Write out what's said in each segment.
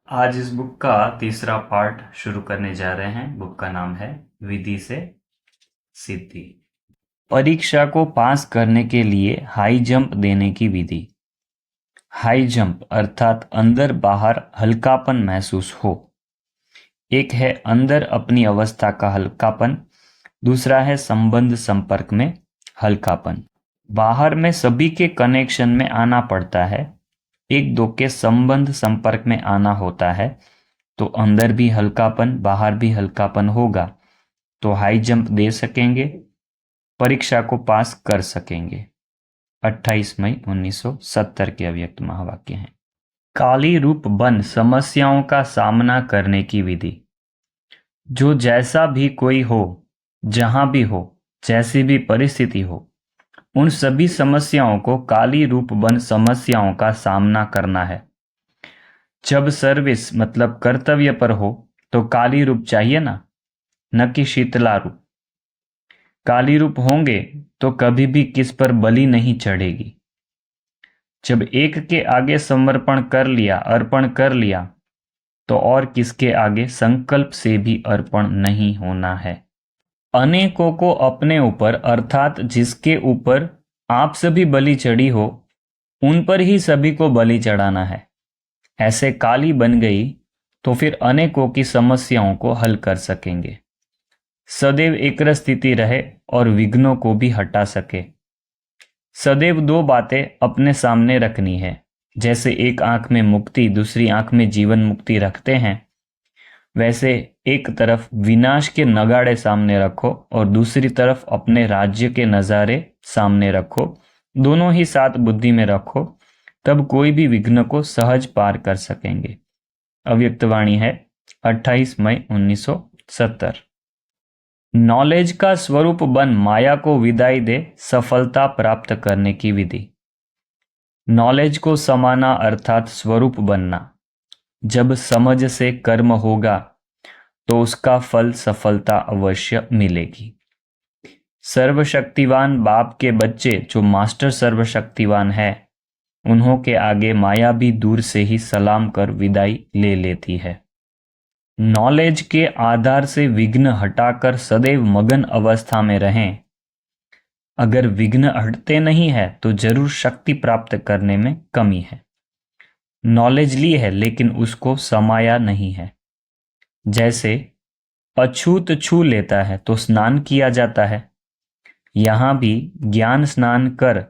आज इस बुक का तीसरा पार्ट शुरू करने जा रहे हैं। बुक का नाम है विधि से सिद्धि। परीक्षा को पास करने के लिए हाई जंप देने की विधि। हाई जंप अर्थात अंदर बाहर हल्कापन महसूस हो। एक है अंदर अपनी अवस्था का हल्कापन, दूसरा है संबंध संपर्क में हल्कापन। बाहर में सभी के कनेक्शन में आना पड़ता है, एक दो के संबंध संपर्क में आना होता है, तो अंदर भी हल्कापन बाहर भी हल्कापन होगा तो हाई जंप दे सकेंगे, परीक्षा को पास कर सकेंगे। 28 मई 1970 के अव्यक्त महावाक्य हैं। काली रूप बन समस्याओं का सामना करने की विधि। जो जैसा भी कोई हो, जहां भी हो, जैसी भी परिस्थिति हो, उन सभी समस्याओं को काली रूप बन समस्याओं का सामना करना है। जब सर्विस मतलब कर्तव्य पर हो तो काली रूप चाहिए ना, न कि शीतला रूप। काली रूप होंगे तो कभी भी किस पर बलि नहीं चढ़ेगी। जब एक के आगे समर्पण कर लिया, अर्पण कर लिया, तो और किसके आगे संकल्प से भी अर्पण नहीं होना है। अनेकों को अपने ऊपर अर्थात जिसके ऊपर आप सभी बलि चढ़ी हो, उन पर ही सभी को बलि चढ़ाना है। ऐसे काली बन गई तो फिर अनेकों की समस्याओं को हल कर सकेंगे। सदैव एकरस स्थिति रहे और विघ्नों को भी हटा सके। सदैव दो बातें अपने सामने रखनी है। जैसे एक आंख में मुक्ति दूसरी आंख में जीवन मुक्ति रखते हैं, वैसे एक तरफ विनाश के नगाड़े सामने रखो और दूसरी तरफ अपने राज्य के नज़ारे सामने रखो। दोनों ही साथ बुद्धि में रखो, तब कोई भी विघ्न को सहज पार कर सकेंगे। अव्यक्तवाणी है 28 मई 1970। नॉलेज का स्वरूप बन माया को विदाई दे सफलता प्राप्त करने की विधि। नॉलेज को समाना अर्थात स्वरूप बनना। जब समझ से कर्म होगा तो उसका फल सफलता अवश्य मिलेगी। सर्वशक्तिवान बाप के बच्चे जो मास्टर सर्वशक्तिवान है, उन्हों के आगे माया भी दूर से ही सलाम कर विदाई ले लेती है। नॉलेज के आधार से विघ्न हटाकर सदैव मगन अवस्था में रहें। अगर विघ्न हटते नहीं है तो जरूर शक्ति प्राप्त करने में कमी है। नॉलेज ली है लेकिन उसको समाया नहीं है। जैसे अछूत छू लेता है तो स्नान किया जाता है, यहां भी ज्ञान स्नान कर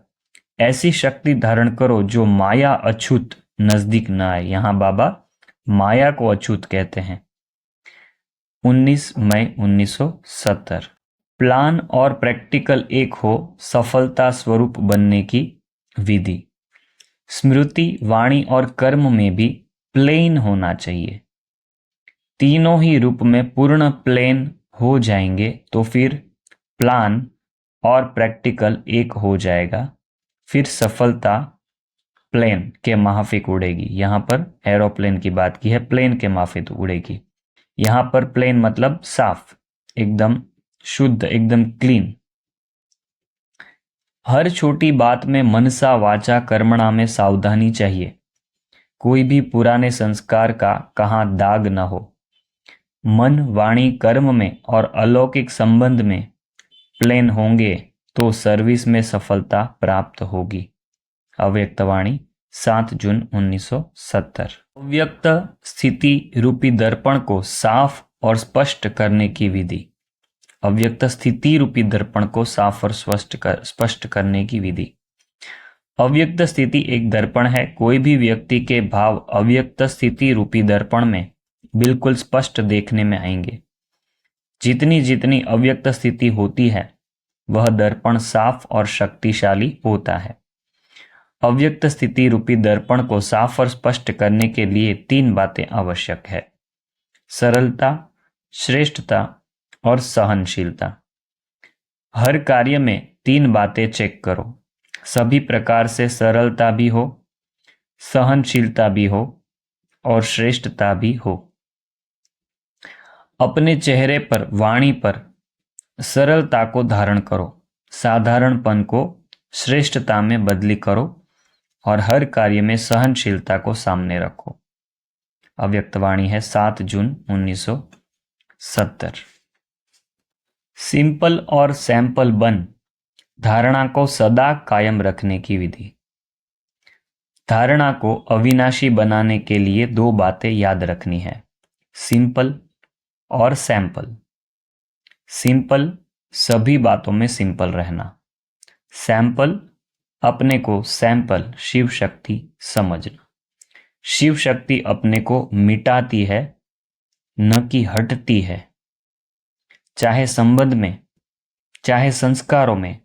ऐसी शक्ति धारण करो जो माया अछूत नजदीक न आए। यहां बाबा माया को अछूत कहते हैं। 19 मई 1970। प्लान और प्रैक्टिकल एक हो सफलता स्वरूप बनने की विधि। स्मृति वाणी और कर्म में भी प्लेन होना चाहिए। तीनों ही रूप में पूर्ण प्लेन हो जाएंगे तो फिर प्लान और प्रैक्टिकल एक हो जाएगा, फिर सफलता प्लेन के माफिक उड़ेगी। यहां पर एरोप्लेन की बात की है, प्लेन के माफिक उड़ेगी। यहां पर प्लेन मतलब साफ, एकदम शुद्ध, एकदम क्लीन। हर छोटी बात में मनसा वाचा कर्मणा में सावधानी चाहिए। कोई भी पुराने संस्कार का कहां दाग न हो। मन वाणी कर्म में और अलौकिक संबंध में प्लेन होंगे तो सर्विस में सफलता प्राप्त होगी। अव्यक्तवाणी 7 जून 1970। अव्यक्त स्थिति रूपी दर्पण को साफ और स्पष्ट करने की विधि। अव्यक्त स्थिति रूपी दर्पण को साफ और स्पष्ट करने की विधि। अव्यक्त स्थिति एक दर्पण है। कोई भी व्यक्ति के भाव अव्यक्त स्थिति रूपी दर्पण में बिल्कुल स्पष्ट देखने में आएंगे। जितनी जितनी अव्यक्त स्थिति होती है वह दर्पण साफ और शक्तिशाली होता है। अव्यक्त स्थिति रूपी दर्पण को साफ और स्पष्ट करने के लिए 3 बातें आवश्यक है: सरलता, श्रेष्ठता और सहनशीलता। हर कार्य में 3 बातें चेक करो। सभी प्रकार से सरलता भी हो, सहनशीलता भी हो और श्रेष्ठता भी हो। अपने चेहरे पर, वाणी पर सरलता को धारण करो, साधारणपन को श्रेष्ठता में बदली करो और हर कार्य में सहनशीलता को सामने रखो। अव्यक्तवाणी है 7 जून 1970। सिंपल और सैंपल बन धारणा को सदा कायम रखने की विधि। धारणा को अविनाशी बनाने के लिए दो बातें याद रखनी है, सिंपल और सैंपल। सिंपल सभी बातों में सिंपल रहना, सैंपल अपने को सैंपल शिव शक्ति समझना। शिव शक्ति अपने को मिटाती है, न कि हटती है। चाहे संबंध में, चाहे संस्कारों में,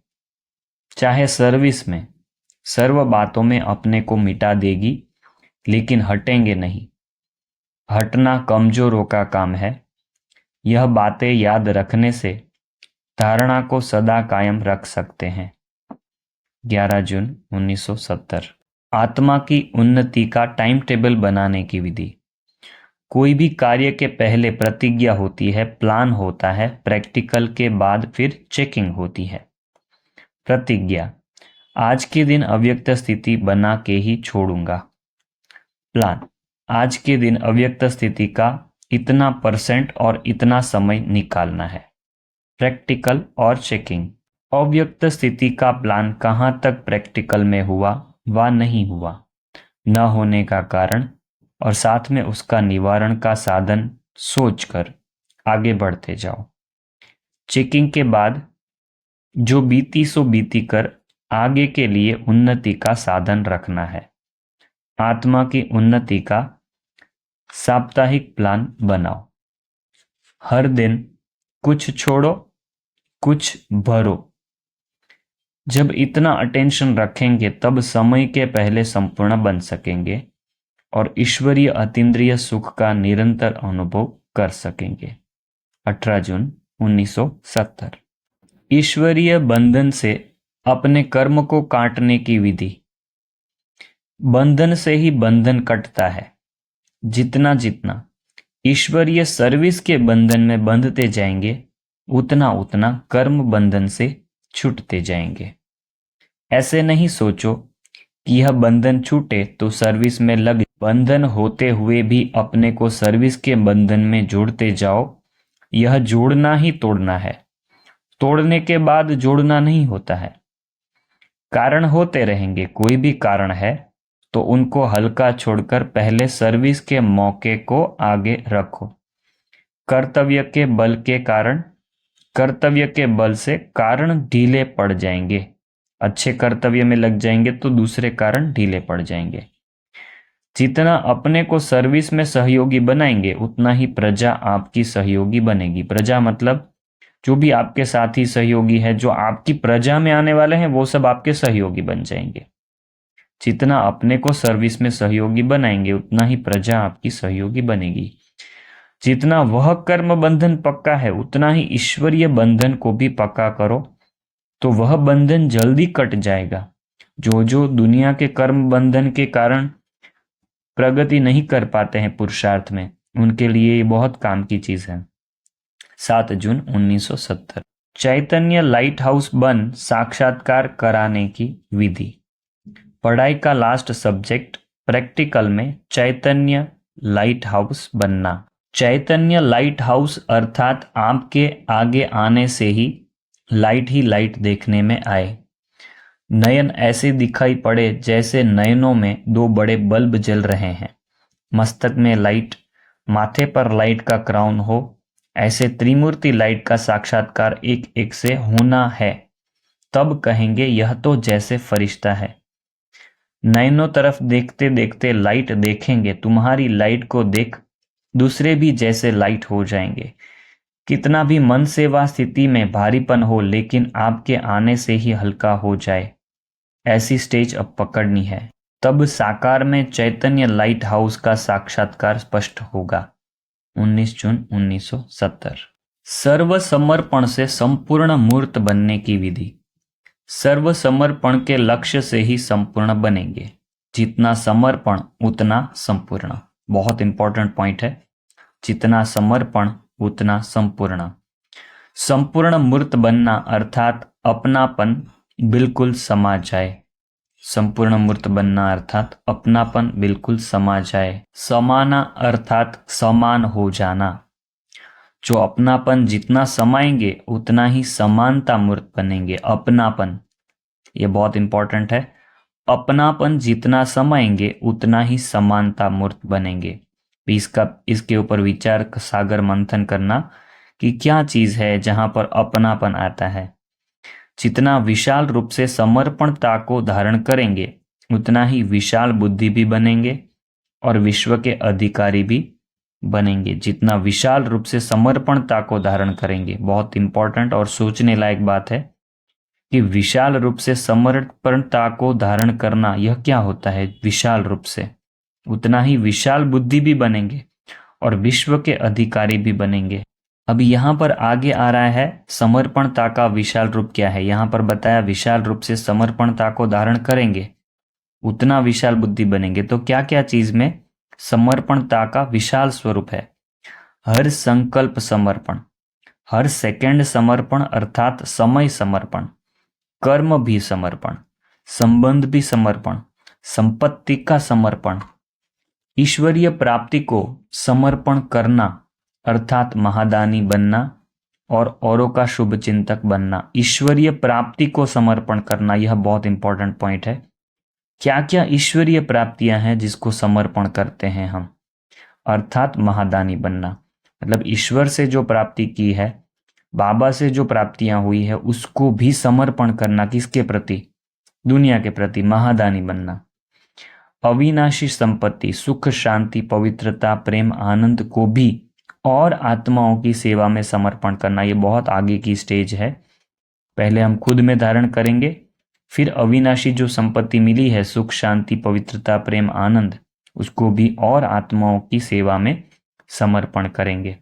चाहे सर्विस में, सर्व बातों में अपने को मिटा देगी, लेकिन हटेंगे नहीं। हटना कमजोरों का काम है। यह बातें याद रखने से धारणा को सदा कायम रख सकते हैं। 11 जून 1970। आत्मा की उन्नति का टाइम टेबल बनाने की विधि। कोई भी कार्य के पहले प्रतिज्ञा होती है, प्लान होता है, प्रैक्टिकल के बाद फिर चेकिंग होती है। प्रतिज्ञा, आज के दिन अव्यक्त स्थिति बना के ही छोड़ूंगा। प्लान, आज के दिन अव्यक्त स्थिति का इतना % और इतना समय निकालना है। प्रैक्टिकल और चेकिंग, अव्यक्त स्थिति का प्लान कहाँ तक प्रैक्टिकल में हुआ व नहीं हुआ, न होने का कारण और साथ में उसका निवारण का साधन सोचकर आगे बढ़ते जाओ। चेकिंग के बाद जो बीती सो बीती कर आगे के लिए उन्नति का साधन रखना है। आत्मा की उन्नति का साप्ताहिक प्लान बनाओ। हर दिन कुछ छोड़ो, कुछ भरो। जब इतना अटेंशन रखेंगे तब समय के पहले संपूर्ण बन सकेंगे और ईश्वरीय अतीन्द्रिय सुख का निरंतर अनुभव कर सकेंगे। 18 जून 1970। ईश्वरीय बंधन से अपने कर्म को काटने की विधि। बंधन से ही बंधन कटता है। जितना जितना ईश्वरीय सर्विस के बंधन में बंधते जाएंगे, उतना उतना कर्म बंधन से छूटते जाएंगे। ऐसे नहीं सोचो कि यह बंधन छूटे तो सर्विस में लग, बंधन होते हुए भी अपने को सर्विस के बंधन में जोड़ते जाओ। यह जोड़ना ही तोड़ना है, तोड़ने के बाद जोड़ना नहीं होता है। कारण होते रहेंगे, कोई भी कारण है तो उनको हल्का छोड़कर पहले सर्विस के मौके को आगे रखो। कर्तव्य के बल के कारण, कर्तव्य के बल से कारण ढीले पड़ जाएंगे। अच्छे कर्तव्य में लग जाएंगे तो दूसरे कारण ढीले पड़ जाएंगे। जितना अपने को सर्विस में सहयोगी बनाएंगे, उतना ही प्रजा आपकी सहयोगी बनेगी। प्रजा मतलब जो भी आपके साथी सहयोगी है, जो आपकी प्रजा में आने वाले हैं, वो सब आपके सहयोगी बन जाएंगे। जितना अपने को सर्विस में सहयोगी बनाएंगे, उतना ही प्रजा आपकी सहयोगी बनेगी। जितना वह कर्म बंधन पक्का है, उतना ही ईश्वरीय बंधन को भी पक्का करो, तो वह बंधन जल्दी कट जाएगा। जो जो दुनिया के कर्म बंधन के कारण प्रगति नहीं कर पाते हैं पुरुषार्थ में, उनके लिए ये बहुत काम की चीज है। 7 जून 1970। चैतन्य लाइट हाउस बन साक्षात्कार कराने की विधि। पढ़ाई का लास्ट सब्जेक्ट प्रैक्टिकल में चैतन्य लाइट हाउस बनना। चैतन्य लाइट हाउस अर्थात आपके आगे आने से ही लाइट देखने में आए। नयन ऐसे दिखाई पड़े जैसे नयनों में दो बड़े बल्ब जल रहे हैं। मस्तक में लाइट, माथे पर लाइट का क्राउन हो। ऐसे त्रिमूर्ति लाइट का साक्षात्कार एक एक से होना है। तब कहेंगे यह तो जैसे फरिश्ता है। नयनों तरफ देखते देखते लाइट देखेंगे, तुम्हारी लाइट को देख दूसरे भी जैसे लाइट हो जाएंगे। कितना भी मन सेवा स्थिति में भारीपन हो, लेकिन आपके आने से ही हल्का हो जाए, ऐसी स्टेज अब पकड़नी है। तब साकार में चैतन्य लाइट हाउस का साक्षात्कार स्पष्ट होगा। 19 जून 1970। सर्व समर्पण से संपूर्ण मूर्त बनने की विधि। सर्व समर्पण के लक्ष्य से ही संपूर्ण बनेंगे। जितना समर्पण उतना संपूर्ण। बहुत इंपॉर्टेंट पॉइंट है। जितना समर्पण उतना संपूर्ण। संपूर्ण मूर्त बनना अर्थात अपनापन बिल्कुल समा जाए। संपूर्ण मूर्त बनना अर्थात अपनापन बिल्कुल समा जाए। समाना अर्थात समान हो जाना। जो अपनापन जितना समाएंगे उतना ही समानता मूर्त बनेंगे। अपनापन, ये बहुत इंपॉर्टेंट है। अपनापन जितना समाएंगे उतना ही समानता मूर्त बनेंगे। इसके ऊपर विचार सागर मंथन करना कि क्या चीज है जहां पर अपनापन आता है। जितना विशाल रूप से समर्पणता को धारण करेंगे उतना ही विशाल बुद्धि भी बनेंगे और विश्व के अधिकारी भी बनेंगे। जितना विशाल रूप से समर्पणता को धारण करेंगे, बहुत इंपॉर्टेंट और सोचने लायक बात है कि विशाल रूप से समर्पणता को धारण करना यह क्या होता है। विशाल रूप से उतना ही विशाल बुद्धि भी बनेंगे और विश्व के अधिकारी भी बनेंगे। अभी यहां पर आगे आ रहा है समर्पणता का विशाल रूप क्या है। यहां पर बताया विशाल रूप से समर्पणता को धारण करेंगे उतना विशाल बुद्धि बनेंगे। तो क्या क्या चीज में समर्पणता का विशाल स्वरूप है। हर संकल्प समर्पण, हर सेकंड समर्पण अर्थात समय समर्पण, कर्म भी समर्पण, संबंध भी समर्पण, संपत्ति का समर्पण, ईश्वरीय प्राप्ति को समर्पण करना अर्थात महादानी बनना और औरों का शुभ चिंतक बनना। ईश्वरीय प्राप्ति को समर्पण करना, यह बहुत इंपॉर्टेंट पॉइंट है। क्या क्या ईश्वरीय प्राप्तियां हैं जिसको समर्पण करते हैं हम, अर्थात महादानी बनना। मतलब ईश्वर से जो प्राप्ति की है, बाबा से जो प्राप्तियां हुई है, उसको भी समर्पण करना। किसके प्रति? दुनिया के प्रति। महादानी बनना। अविनाशी संपत्ति, सुख, शांति, पवित्रता, प्रेम, आनंद को भी और आत्माओं की सेवा में समर्पण करना। ये बहुत आगे की स्टेज है। पहले हम खुद में धारण करेंगे, फिर अविनाशी जो संपत्ति मिली है, सुख, शांति, पवित्रता, प्रेम, आनंद, उसको भी और आत्माओं की सेवा में समर्पण करेंगे।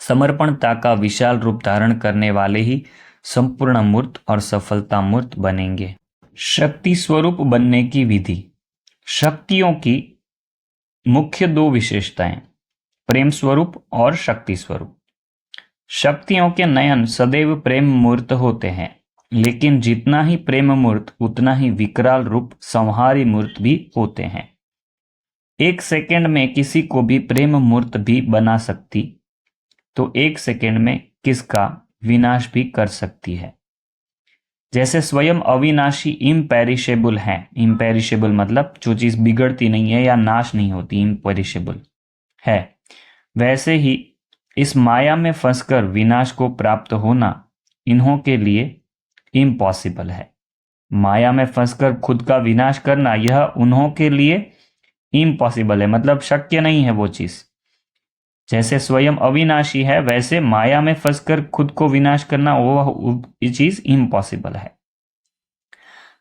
समर्पणता का विशाल रूप धारण करने वाले ही संपूर्ण मूर्त और सफलता मूर्त बनेंगे। शक्ति स्वरूप बनने की विधि। शक्तियों की मुख्य दो विशेषताएं, प्रेम स्वरूप और शक्ति स्वरूप। शक्तियों के नयन सदैव प्रेम मूर्त होते हैं, लेकिन जितना ही प्रेम मूर्त उतना ही विकराल रूप संहारी मूर्त भी होते हैं। एक सेकंड में किसी को भी प्रेम मूर्त भी बना सकती, तो एक सेकंड में किसका विनाश भी कर सकती है। जैसे स्वयं अविनाशी इम्पेरिशेबल है। इम्पेरिशेबल मतलब जो चीज बिगड़ती नहीं है या नाश नहीं होती, इम्पेरिशेबल है। वैसे ही इस माया में फंसकर विनाश को प्राप्त होना इन्हों के लिए इम्पॉसिबल है। माया में फंसकर खुद का विनाश करना यह उन्हों के लिए इम्पॉसिबल है, मतलब शक्य नहीं है वो चीज। जैसे स्वयं अविनाशी है, वैसे माया में फंसकर खुद को विनाश करना वो चीज इम्पॉसिबल है।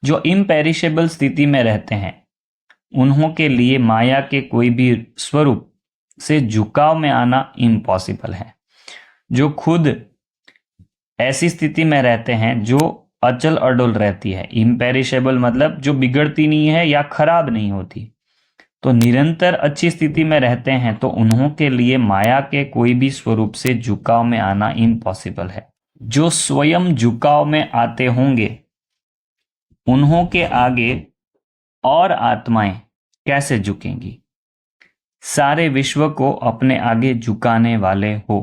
जो इम्पेरिशेबल स्थिति में रहते हैं उन्हों के लिए माया के कोई भी स्वरूप से झुकाव में आना इम्पॉसिबल है। जो खुद ऐसी स्थिति में रहते हैं जो अचल अडोल रहती है, इम्पेरिशेबल मतलब जो बिगड़ती नहीं है या खराब नहीं होती, तो निरंतर अच्छी स्थिति में रहते हैं, तो उन्हों के लिए माया के कोई भी स्वरूप से झुकाव में आना इम्पॉसिबल है। जो स्वयं झुकाव में आते होंगे उन्हों के आगे और आत्माएं कैसे झुकेंगी। सारे विश्व को अपने आगे झुकाने वाले हो।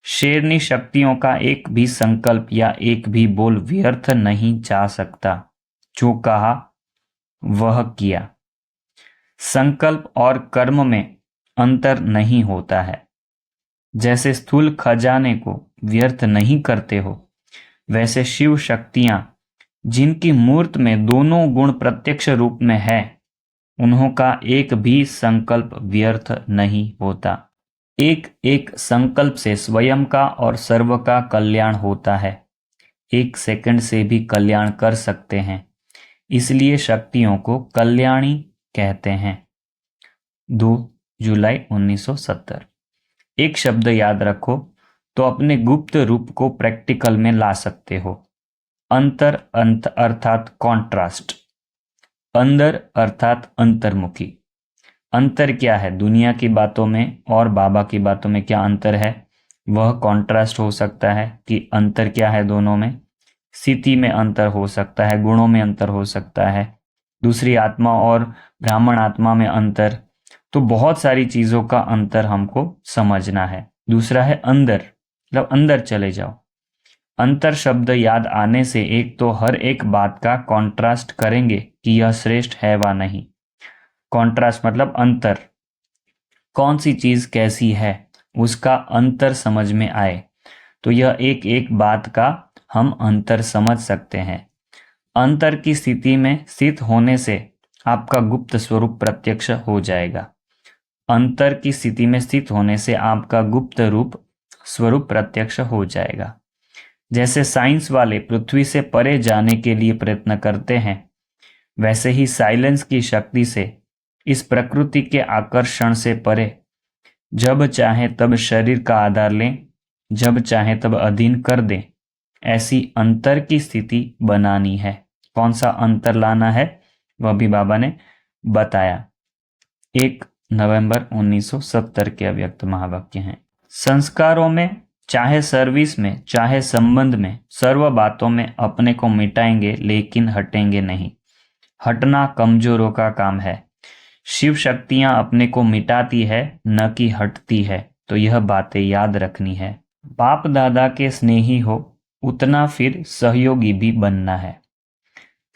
शेरनी शक्तियों का एक भी संकल्प या एक भी बोल व्यर्थ नहीं जा सकता। जो कहा वह किया। संकल्प और कर्म में अंतर नहीं होता है। जैसे स्थूल खजाने को व्यर्थ नहीं करते हो, वैसे शिव शक्तियां जिनकी मूर्त में दोनों गुण प्रत्यक्ष रूप में है, उन्हों का एक भी संकल्प व्यर्थ नहीं होता। एक एक संकल्प से स्वयं का और सर्व का कल्याण होता है। एक सेकंड से भी कल्याण कर सकते हैं, इसलिए शक्तियों को कल्याणी कहते हैं। 2 जुलाई 1970। एक शब्द याद रखो तो अपने गुप्त रूप को प्रैक्टिकल में ला सकते हो। अंतर अर्थात कॉन्ट्रास्ट। अंदर अर्थात अंतर्मुखी। अंतर क्या है? दुनिया की बातों में और बाबा की बातों में क्या अंतर है, वह कॉन्ट्रास्ट हो सकता है कि अंतर क्या है दोनों में। स्थिति में अंतर हो सकता है, गुणों में अंतर हो सकता है, दूसरी आत्मा और ब्राह्मण आत्मा में अंतर, तो बहुत सारी चीजों का अंतर हमको समझना है। दूसरा है अंदर, मतलब अंदर चले जाओ। अंतर शब्द याद आने से एक तो हर एक बात का कॉन्ट्रास्ट करेंगे कि यह श्रेष्ठ है व नहीं। कॉन्ट्रास्ट मतलब अंतर, कौन सी चीज कैसी है उसका अंतर समझ में आए, तो यह एक एक बात का हम अंतर समझ सकते हैं। अंतर की स्थिति में स्थित होने से आपका गुप्त स्वरूप प्रत्यक्ष हो जाएगा। अंतर की स्थिति में स्थित होने से आपका गुप्त रूप स्वरूप प्रत्यक्ष हो जाएगा। जैसे साइंस वाले पृथ्वी से परे जाने के लिए प्रयत्न करते हैं, वैसे ही साइलेंस की शक्ति से इस प्रकृति के आकर्षण से परे जब चाहे तब शरीर का आधार लें, जब चाहे तब अधीन कर दें, ऐसी अंतर की स्थिति बनानी है। कौन सा अंतर लाना है वह भी बाबा ने बताया। 1 नवंबर 1970 के अव्यक्त महावाक्य हैं। संस्कारों में, चाहे सर्विस में, चाहे संबंध में, सर्व बातों में अपने को मिटाएंगे लेकिन हटेंगे नहीं। हटना कमजोरों का काम है। शिव शक्तियां अपने को मिटाती है न कि हटती है, तो यह बातें याद रखनी है। बाप दादा के स्नेही हो उतना फिर सहयोगी भी बनना है।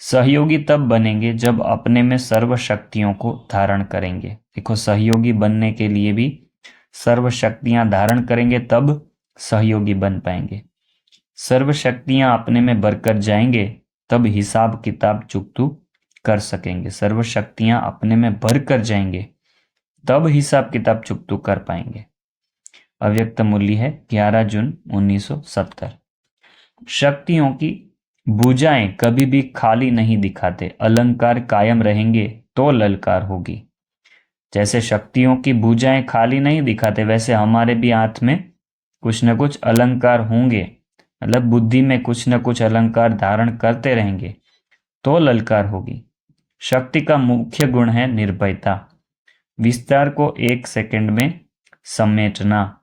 सहयोगी तब बनेंगे जब अपने में सर्व शक्तियों को धारण करेंगे। देखो, सहयोगी बनने के लिए भी सर्व शक्तियां धारण करेंगे तब सहयोगी बन पाएंगे। सर्व शक्तियां अपने में भरकर जाएंगे तब हिसाब किताब चुकतू कर सकेंगे। सर्व शक्तियां अपने में भर कर जाएंगे तब हिसाब किताब चुकतू कर पाएंगे। अव्यक्त मूल्य है 11 जून 1970। शक्तियों की भुजाएं कभी भी खाली नहीं दिखाते, अलंकार कायम रहेंगे तो ललकार होगी। जैसे शक्तियों की भुजाएं खाली नहीं दिखाते, वैसे हमारे भी हाथ में कुछ न कुछ अलंकार होंगे, मतलब बुद्धि में कुछ न कुछ अलंकार धारण करते रहेंगे तो ललकार होगी। शक्ति का मुख्य गुण है निर्भयता, विस्तार को 1 सेकंड में समेटना,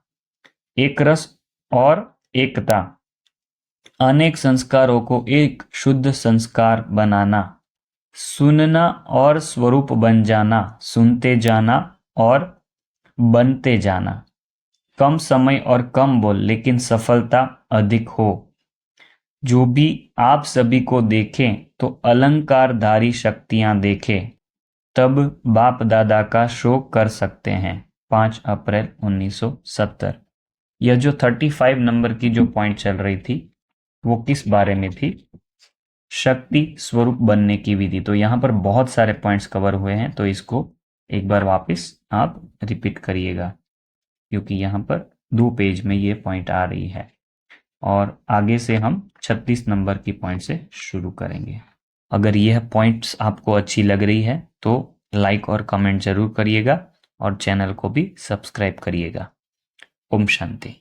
एक रस और एकता, अनेक संस्कारों को एक शुद्ध संस्कार बनाना, सुनना और स्वरूप बन जाना, सुनते जाना और बनते जाना, कम समय और कम बोल लेकिन सफलता अधिक हो। जो भी आप सभी को देखें तो अलंकारधारी शक्तियां देखें, तब बाप दादा का शोक कर सकते हैं। 5 अप्रैल 1970। यह जो 35 नंबर की जो पॉइंट चल रही थी वो किस बारे में थी? शक्ति स्वरूप बनने की विधि। तो यहाँ पर बहुत सारे पॉइंट्स कवर हुए हैं, तो इसको एक बार वापस आप रिपीट करिएगा, क्योंकि यहाँ पर 2 पेज में ये पॉइंट आ रही है और आगे से हम 36 नंबर की पॉइंट से शुरू करेंगे। अगर यह पॉइंट्स आपको अच्छी लग रही है तो लाइक और कमेंट जरूर करिएगा और चैनल को भी सब्सक्राइब करिएगा। ओम शांति।